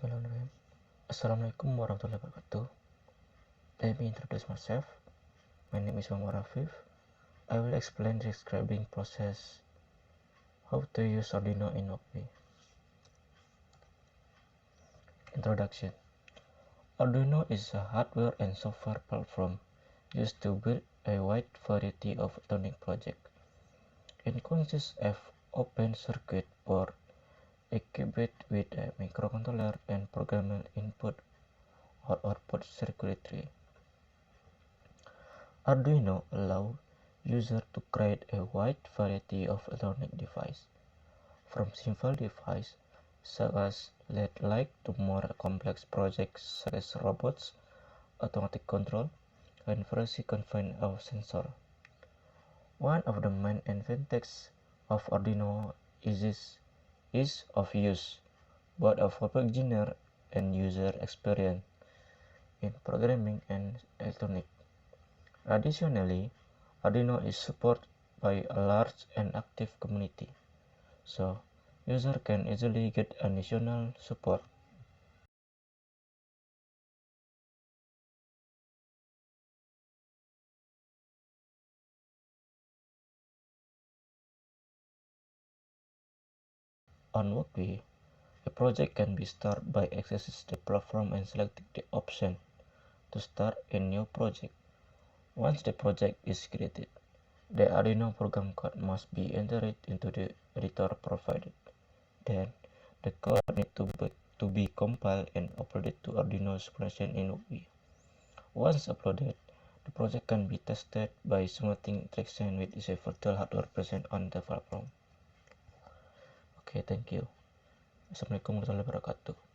Bismillahirrahmanirrahim. Assalamualaikum warahmatullahi wabarakatuh. Let me introduce myself. My name is Muhammad Afif. I will explain the describing process how to use Arduino in wokwi. Introduction. Arduino is a hardware and software platform used to build a wide variety of electronic projects. It consists of open circuit board equipped with a microcontroller and programmable input or output circuitry. Arduino allows users to create a wide variety of electronic devices, from simple devices such as LED light to more complex projects such as robots, automatic control, and very confined sensor. One of the main advantages of Arduino is its ease of use, both of beginner and user experience in programming and electronics. Additionally, Arduino is supported by a large and active community, so users can easily get additional support. On wokwi, a project can be started by accessing the platform and selecting the option to start a new project. Once the project is created, the Arduino program code must be entered into the editor provided. Then, the code needs to be compiled and uploaded to Arduino's version in wokwi. Once uploaded, the project can be tested by simulating interaction with a virtual hardware present on the platform. Okay, thank you. Assalamualaikum warahmatullahi wabarakatuh.